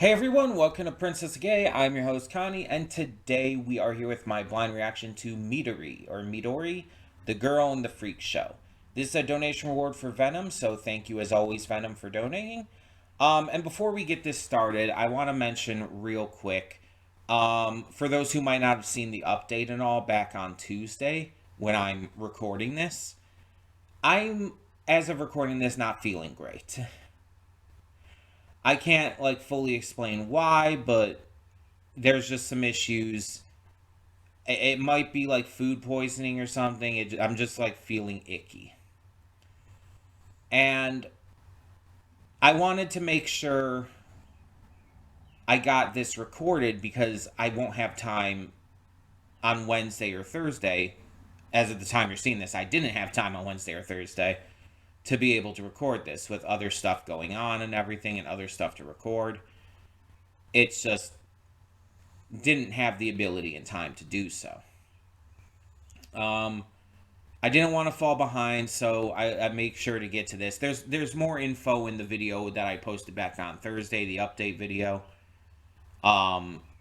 Hey everyone, welcome to Princess Gay. I'm your host Connie, and today we are here with my blind reaction to Midori, the girl in the freak show. This is a donation reward for Venom, so thank you as always, Venom, for donating. And before we get this started, I want to mention real quick, for those who might not have seen the update and all back on Tuesday when I'm recording this, I'm, as of recording this, not feeling great. I can't like fully explain why, but there's just some issues. It might be like food poisoning or something. I'm just like feeling icky. And I wanted to make sure I got this recorded because I won't have time on Wednesday or Thursday. As of the time you're seeing this, I didn't have time on Wednesday or Thursday to be able to record this with other stuff going on and everything and other stuff to record. It's just didn't have the ability and time to do so. Um, I didn't want to fall behind, so I make sure to get to this. There's more info in the video that I posted back on Thursday, the update video.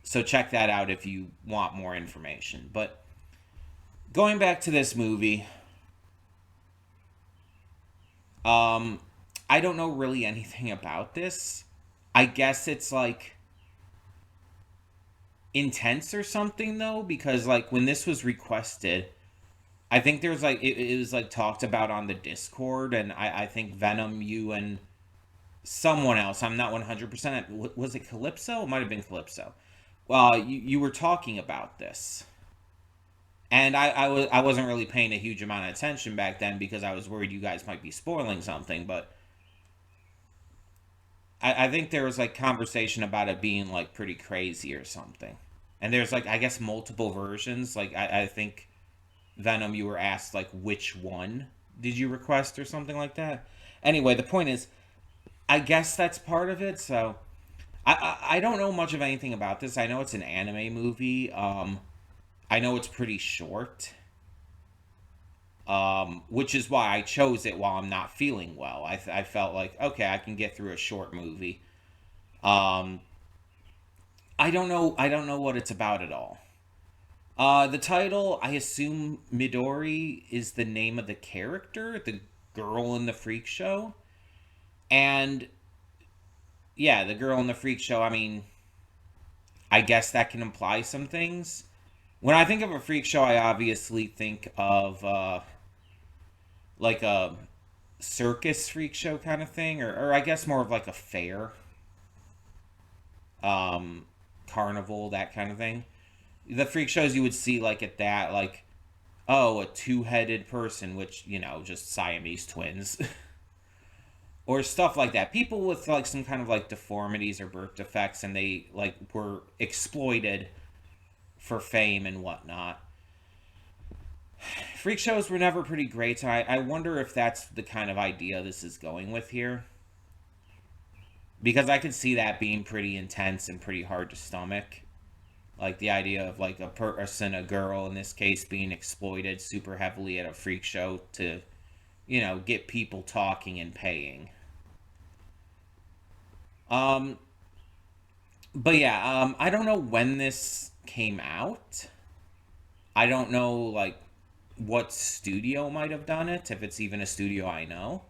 So check that out if you want more information. But going back to this movie, I don't know really anything about this. I guess it's like intense or something though, because like when this was requested, I think there's like it was like talked about on the Discord, and I think Venom, you and someone else. I'm not 100%. Was it Calypso? It might have been Calypso. Well, you were talking about this, and I wasn't really paying a huge amount of attention back then because I was worried you guys might be spoiling something. But I think there was like conversation about it being like pretty crazy or something. And there's like I guess multiple versions. Like I think Venom, you were asked like which one did you request or something like that. Anyway, the point is, I guess that's part of it. So I don't know much of anything about this. I know it's an anime movie. I know it's pretty short. Which is why I chose it while I'm not feeling well. I felt like okay, I can get through a short movie. Um, I don't know. I don't know what it's about at all. The title, I assume Midori is the name of the character, the girl in the freak show. And yeah, the girl in the freak show, I mean, I guess that can imply some things. When I think of a freak show, I obviously think of like a circus freak show kind of thing, or I guess more of like a fair, um, carnival, that kind of thing. The freak shows you would see like at that, like, oh, a two-headed person, which, just Siamese twins. Or stuff like that. People with like some kind of like deformities or birth defects, and they like were exploited for fame and whatnot. Freak shows were never pretty great, so I wonder if that's the kind of idea this is going with here. Because I could see that being pretty intense and pretty hard to stomach. Like the idea of like a person, a girl in this case, being exploited super heavily at a freak show to, get people talking and paying. Um, but yeah, I don't know when this came out. I don't know like what studio might have done it, if it's even a studio I know.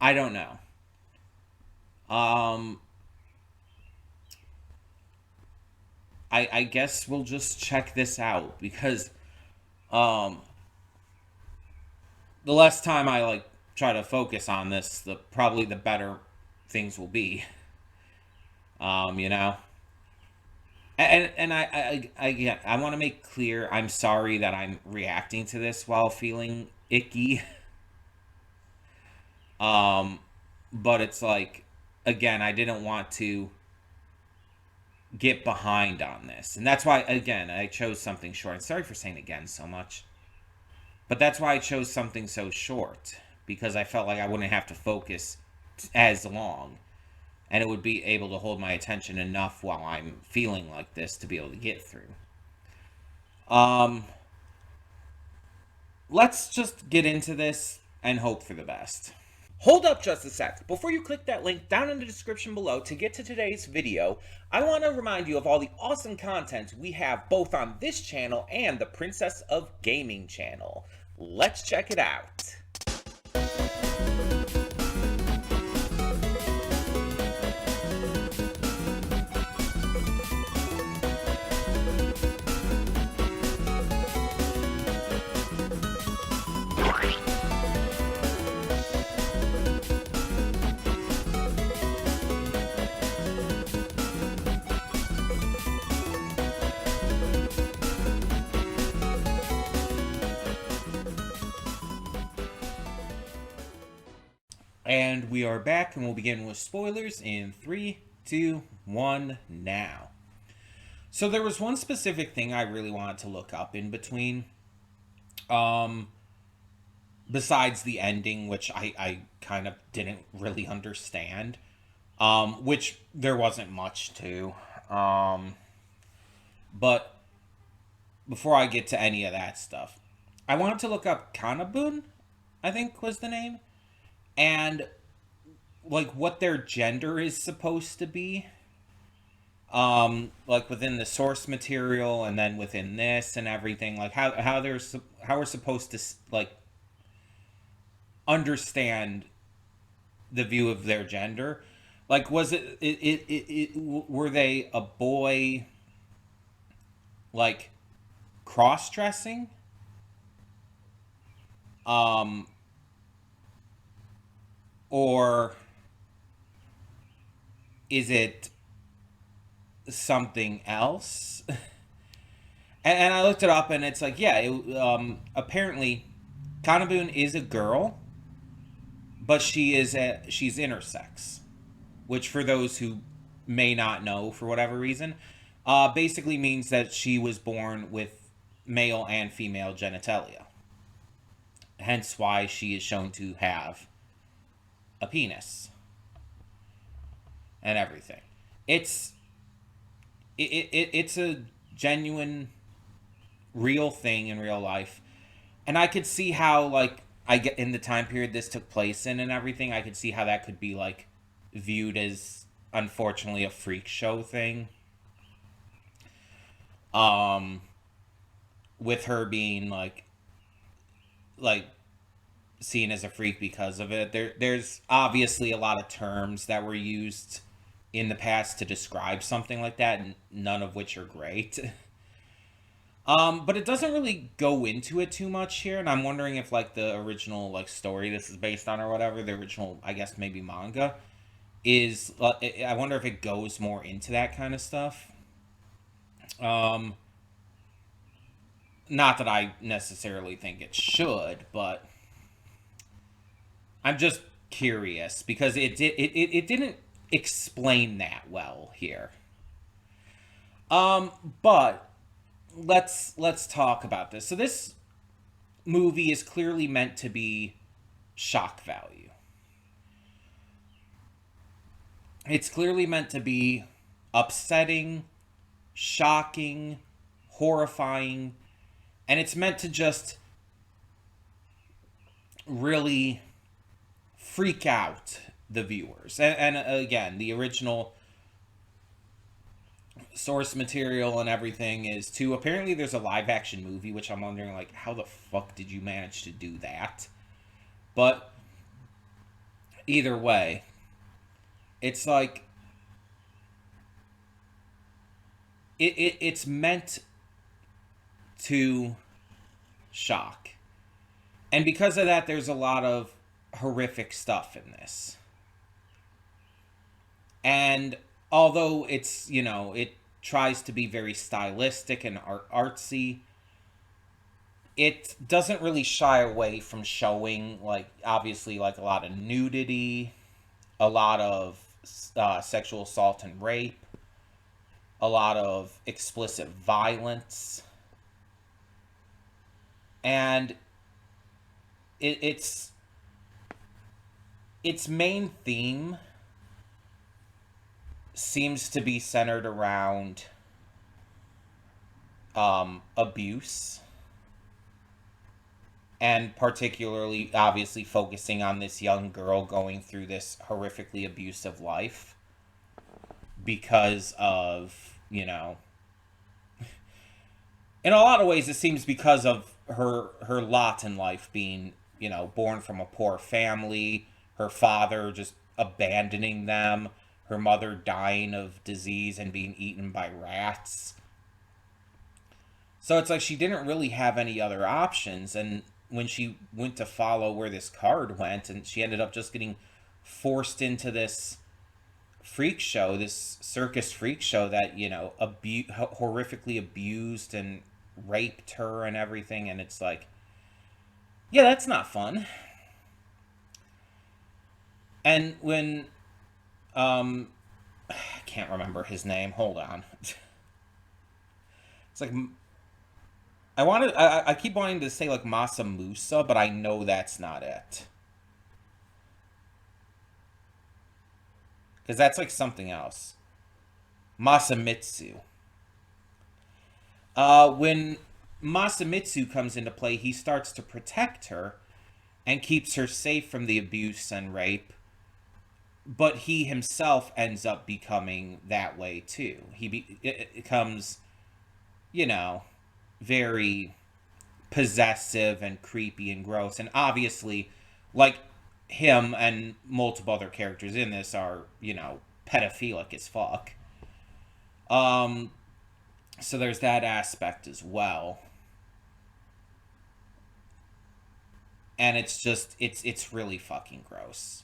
I don't know. Um, I guess we'll just check this out because um, the less time I like try to focus on this, the probably the better things will be. You know. And I want to make clear I'm sorry that I'm reacting to this while feeling icky. Um, but it's like again, I didn't want to get behind on this, and that's why again I chose something short. And sorry for saying again so much, but that's why I chose something so short because I felt like I wouldn't have to focus as long, and it would be able to hold my attention enough while I'm feeling like this to be able to get through. Um, let's just get into this and hope for the best. Hold up just a sec. Before you click that link down in the description below to get to today's video, I want to remind you of all the awesome content we have both on this channel and the Princess of Gaming channel. Let's check it out. And we are back, and we'll begin with spoilers in 3, 2, 1, now. So there was one specific thing I really wanted to look up in between. Besides the ending, which I kind of didn't really understand. Which there wasn't much to. But before I get to any of that stuff, I wanted to look up Kanabun, I think was the name. And like what their gender is supposed to be, like within the source material, and then within this and everything, like how we're supposed to like understand the view of their gender. Like, was were they a boy, like cross-dressing, or is it something else? and I looked it up, and it's like, yeah, apparently Kanabun is a girl, but she's intersex, which for those who may not know for whatever reason, basically means that she was born with male and female genitalia. Hence why she is shown to have a penis and everything. It's a genuine, real thing in real life, and I could see how, like, I get in the time period this took place in and everything, I could see how that could be like viewed as, unfortunately, a freak show thing. With her being like seen as a freak because of it. There's obviously a lot of terms that were used in the past to describe something like that, and none of which are great. But it doesn't really go into it too much here, and I'm wondering if like the original like story this is based on or whatever, the original, I guess maybe manga, is I wonder if it goes more into that kind of stuff. Not that I necessarily think it should, but I'm just curious because it didn't explain that well here. But let's talk about this. So this movie is clearly meant to be shock value. It's clearly meant to be upsetting, shocking, horrifying, and it's meant to just really freak out the viewers. And again, the original source material and everything is to, apparently there's a live action movie, which I'm wondering, like, how the fuck did you manage to do that? But either way, it's like it's meant to shock. And because of that, there's a lot of horrific stuff in this. And although it's, you know, it tries to be very stylistic and artsy, it doesn't really shy away from showing, like, obviously, like, a lot of nudity, a lot of sexual assault and rape, a lot of explicit violence. And its main theme seems to be centered around abuse And particularly, obviously, focusing on this young girl going through this horrifically abusive life because of, in a lot of ways, it seems because of her lot in life being, born from a poor family, her father just abandoning them, her mother dying of disease and being eaten by rats. So it's like she didn't really have any other options. And when she went to follow where this card went, and she ended up just getting forced into this freak show, this circus freak show that, horrifically abused and raped her and everything. And it's like, yeah, that's not fun. And when, I can't remember his name. Hold on. It's like I keep wanting to say like Masamusa, but I know that's not it. Because that's like something else. Masamitsu. When Masamitsu comes into play, he starts to protect her and keeps her safe from the abuse and rape. But he himself ends up becoming that way too. It becomes, you know, very possessive and creepy and gross. And obviously, like him and multiple other characters in this are, pedophilic as fuck. Um, so there's that aspect as well. And it's really fucking gross.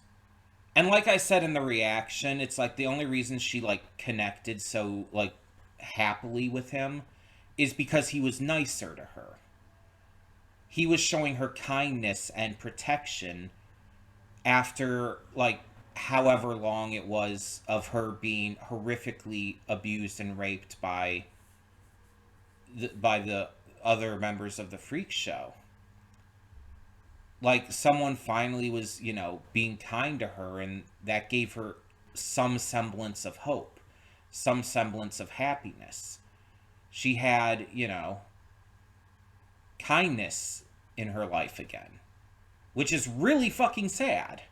And like I said in the reaction, it's like the only reason she like connected so like happily with him is because he was nicer to her. He was showing her kindness and protection after like however long it was of her being horrifically abused and raped by the other members of the freak show. Like someone finally was, being kind to her, and that gave her some semblance of hope, some semblance of happiness. She had, kindness in her life again, which is really fucking sad.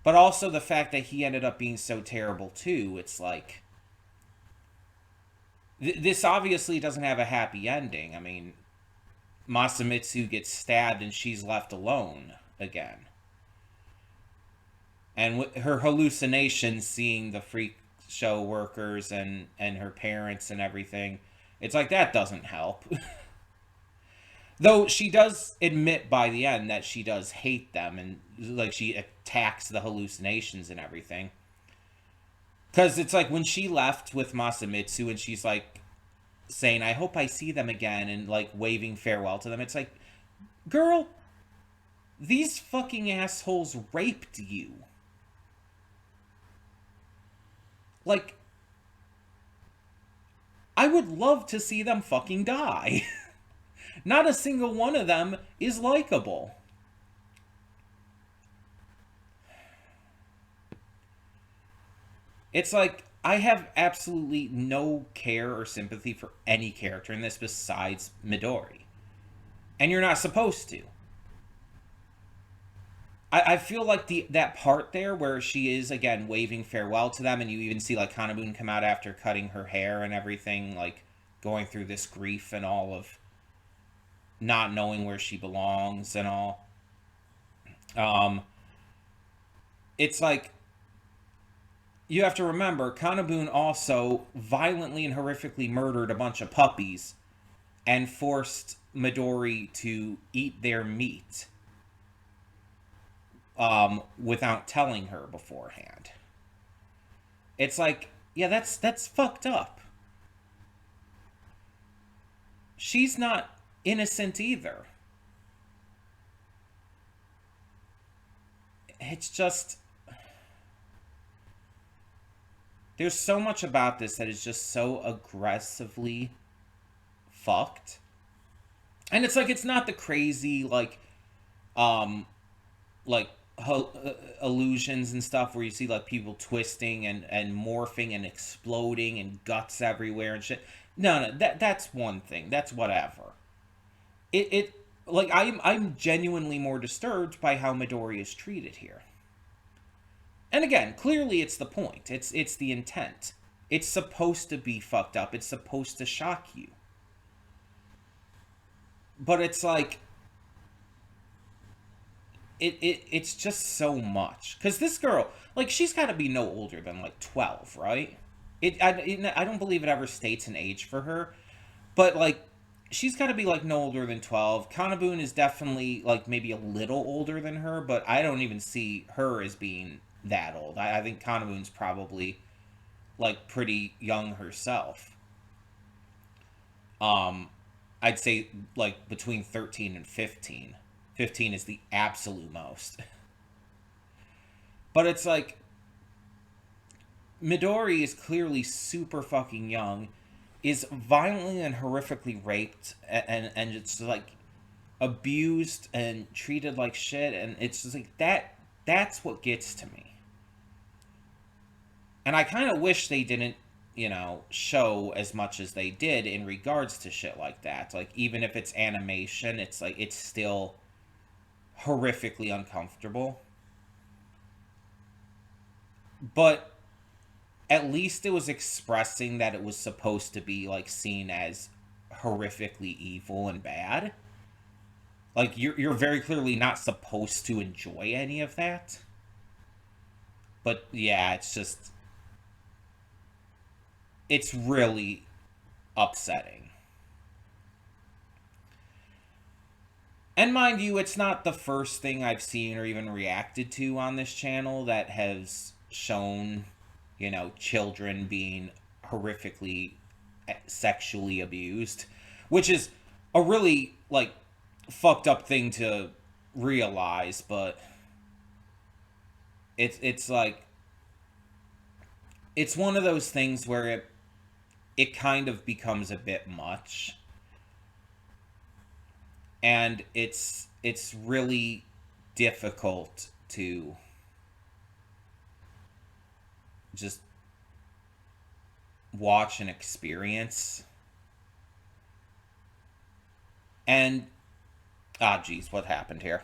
But also the fact that he ended up being so terrible too. It's like this obviously doesn't have a happy ending. I mean, Masamitsu gets stabbed and she's left alone again. And with her hallucinations, seeing the freak show workers and her parents and everything, it's like that doesn't help. Though she does admit by the end that she does hate them, and like she attacks the hallucinations and everything. Because it's like when she left with Masamitsu and she's like saying, I hope I see them again, and like waving farewell to them. It's like, girl, these fucking assholes raped you. Like, I would love to see them fucking die. Not a single one of them is likable. It's like, I have absolutely no care or sympathy for any character in this besides Midori. And you're not supposed to. I feel like that part there where she is, again, waving farewell to them, and you even see, like, Kanabun come out after cutting her hair and everything, like, going through this grief and all of not knowing where she belongs and all. Um, it's like, you have to remember, Kanabun also violently and horrifically murdered a bunch of puppies and forced Midori to eat their meat without telling her beforehand. It's like, yeah, that's fucked up. She's not innocent either. It's just, there's so much about this that is just so aggressively fucked. And it's like, it's not the crazy um like illusions and stuff where you see like people twisting and morphing and exploding and guts everywhere and shit. No, that's one thing. That's whatever. It like I'm genuinely more disturbed by how Midori is treated here. And again, clearly it's the point. It's the intent. It's supposed to be fucked up. It's supposed to shock you. But it's like it's just so much. Cuz this girl, like she's got to be no older than like 12, right? I don't believe it ever states an age for her, but like she's got to be like no older than 12. Kanabun is definitely like maybe a little older than her, but I don't even see her as being that old. I think Kanabun's probably like pretty young herself. Um, I'd say like between 13 and 15. 15 is the absolute most. But it's like Midori is clearly super fucking young, is violently and horrifically raped, and it's like abused and treated like shit, and it's just like that's what gets to me. And I kind of wish they didn't, show as much as they did in regards to shit like that. Like, even if it's animation, it's like, it's still horrifically uncomfortable. But at least it was expressing that it was supposed to be, like, seen as horrifically evil and bad. Like, you're very clearly not supposed to enjoy any of that. But, yeah, it's really upsetting. And mind you, it's not the first thing I've seen or even reacted to on this channel that has shown, children being horrifically sexually abused, which is a really, like, fucked up thing to realize, but it's like, it's one of those things where it kind of becomes a bit much, and it's really difficult to just watch and experience. And geez, what happened here?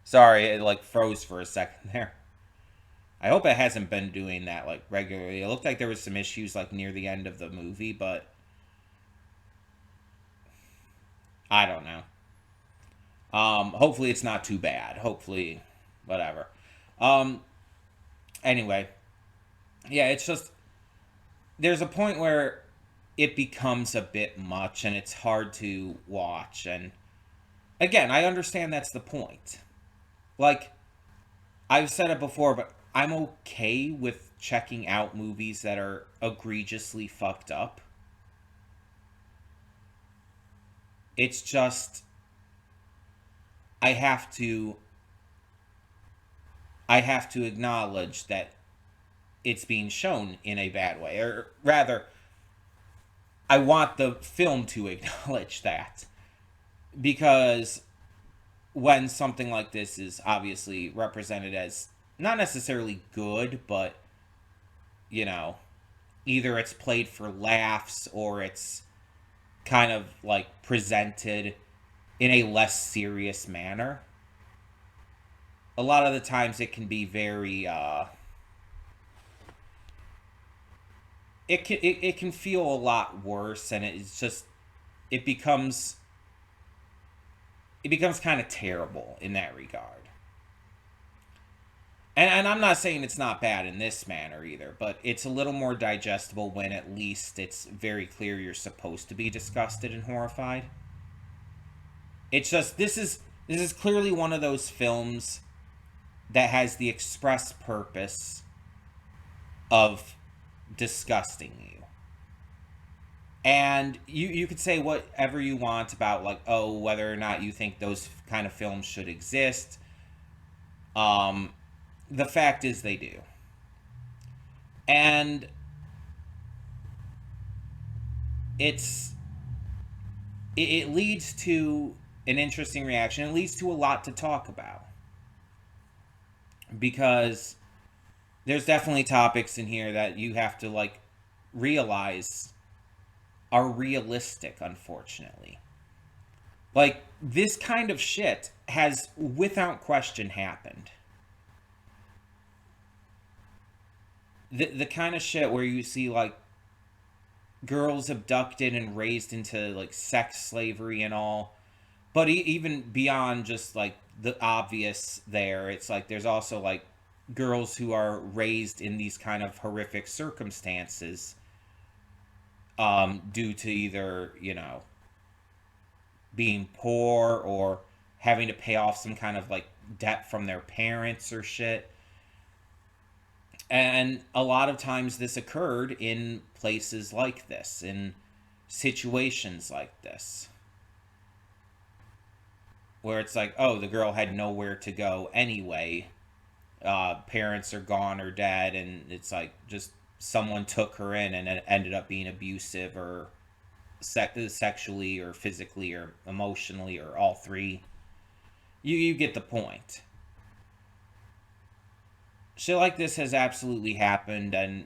Sorry, it like froze for a second there. I hope it hasn't been doing that like regularly. It looked like there was some issues like near the end of the movie, but I don't know. Hopefully it's not too bad. Hopefully, whatever. Anyway, yeah, it's just there's a point where it becomes a bit much and it's hard to watch. And again, I understand that's the point. Like, I've said it before, but I'm okay with checking out movies that are egregiously fucked up. It's just I have to acknowledge that it's being shown in a bad way, or rather I want the film to acknowledge that, because when something like this is obviously represented as not necessarily good, but either it's played for laughs or it's kind of like presented in a less serious manner, a lot of the times it can be very it can feel a lot worse, and it's just it becomes kind of terrible in that regard. And I'm not saying it's not bad in this manner either, but it's a little more digestible when at least it's very clear you're supposed to be disgusted and horrified. It's just this is clearly one of those films that has the express purpose of disgusting you. And you could say whatever you want about, like, oh, whether or not you think those kind of films should exist. The fact is they do. And it leads to an interesting reaction. It leads to a lot to talk about. Because there's definitely topics in here that you have to, like, realize are realistic, unfortunately. Like, this kind of shit has, without question, happened. The kind of shit where you see, like, girls abducted and raised into, like, sex slavery and all. But even beyond just, like, the obvious there, it's like there's also, like, girls who are raised in these kind of horrific circumstances, due to either, being poor or having to pay off some kind of, like, debt from their parents or shit. And a lot of times this occurred in places like this, in situations like this, where it's like, oh, the girl had nowhere to go anyway. Parents are gone or dead, and it's like just someone took her in and it ended up being abusive or sexually or physically or emotionally or all three. You get the point. Shit like this has absolutely happened, and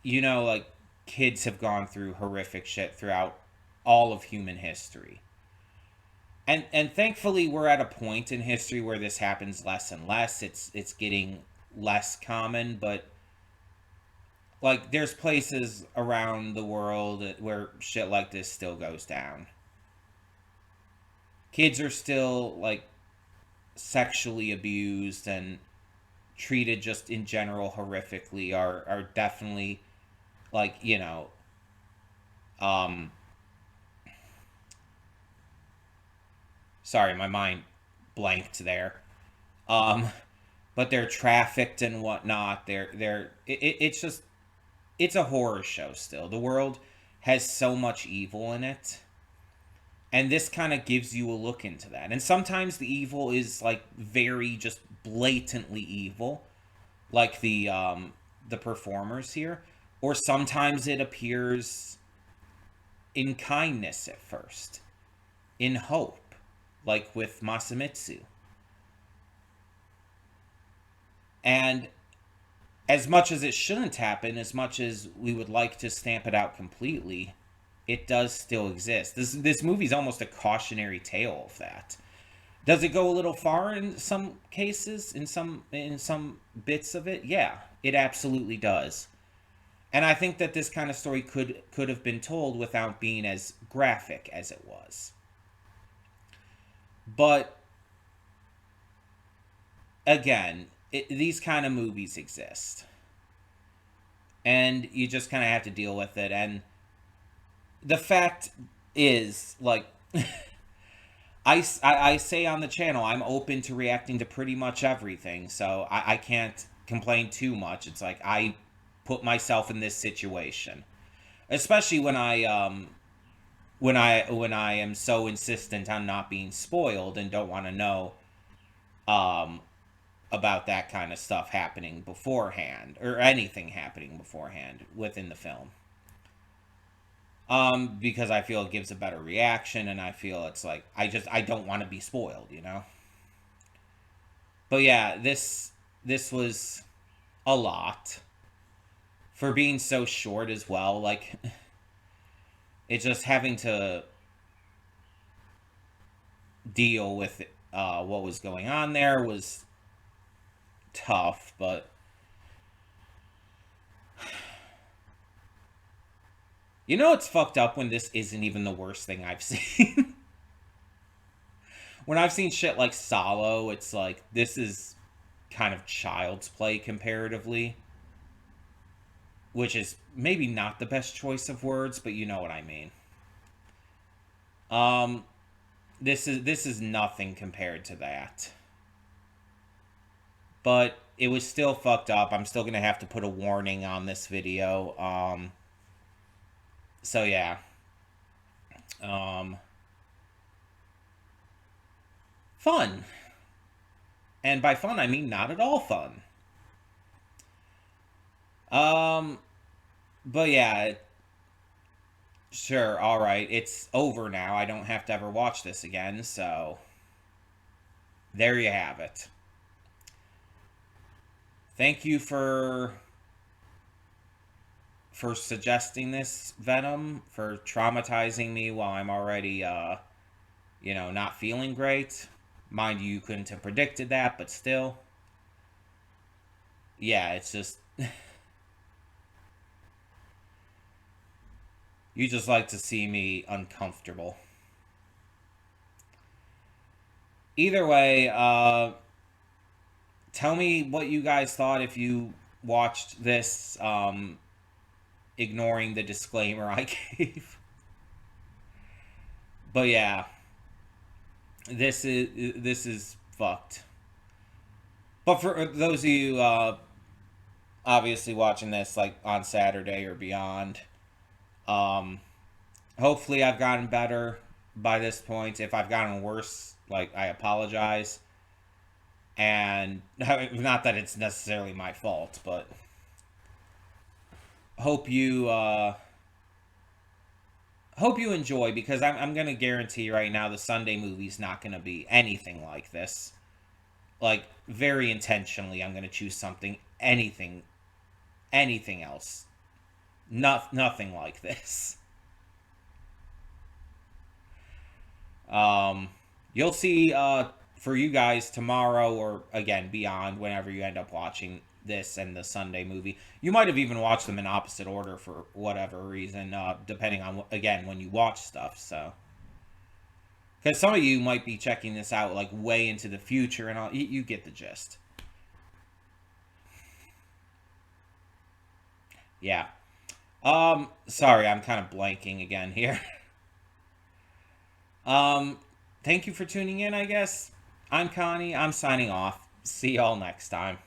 like, kids have gone through horrific shit throughout all of human history. And thankfully we're at a point in history where this happens less and less. It's getting less common, but like, there's places around the world where shit like this still goes down. Kids are still, like, sexually abused and treated just in general horrifically, are definitely, like, um sorry, my mind blanked there. um but they're trafficked and whatnot. It's just, it's a horror show still. The world has so much evil in it, and this kind of gives you a look into that. And sometimes the evil is, like, very just blatantly evil, like the performers here, or sometimes it appears in kindness at first, in hope, like with Masamitsu. And as much as it shouldn't happen, as much as we would like to stamp it out completely, it does still exist. This movie's almost a cautionary tale of that. Does it go a little far in some cases, in some bits of it? Yeah, it absolutely does. And I think that this kind of story could have been told without being as graphic as it was. But again, these kind of movies exist, and you just kind of have to deal with it. And the fact is, like, I say on the channel, I'm open to reacting to pretty much everything, so I can't complain too much. It's like, I put myself in this situation, especially when I am so insistent on not being spoiled and don't want to know um about that kind of stuff happening beforehand, or anything happening beforehand within the film. Because I feel it gives a better reaction, and I feel it's like, I don't want to be spoiled. But yeah, this was a lot for being so short as well. Like, it's just having to deal with what was going on there was tough. But it's fucked up when this isn't even the worst thing I've seen. When I've seen shit like Solo, it's like, this is kind of child's play comparatively, which is maybe not the best choice of words, but you know what I mean. Um, this is nothing compared to that. But it was still fucked up. I'm still gonna have to put a warning on this video. So yeah. Um, Fun. And by fun, I mean not at all fun. Um, but yeah, sure, alright. It's over now. I don't have to ever watch this again, so there you have it. Thank you for suggesting this, Venom, for traumatizing me while I'm already not feeling great. Mind you, you couldn't have predicted that, but still. Yeah, it's just. You just like to see me uncomfortable. Either way, tell me what you guys thought if you watched this, ignoring the disclaimer I gave. But yeah, this is fucked. But for those of you obviously watching this like on Saturday or beyond, um, hopefully I've gotten better by this point. If I've gotten worse, like I apologize. And not that it's necessarily my fault, but hope you hope you enjoy, because I'm gonna guarantee right now the Sunday movie's not gonna be anything like this. Like, very intentionally, I'm gonna choose something, anything else. Nothing like this. Um, you'll see for you guys tomorrow, or again beyond, whenever you end up watching this and the Sunday movie. You might have even watched them in opposite order for whatever reason, depending on again when you watch stuff. So, because some of you might be checking this out like way into the future, and all, you get the gist. Yeah. Sorry, I'm kind of blanking again here. Um, thank you for tuning in, I guess. I'm Connie. I'm signing off. See y'all next time.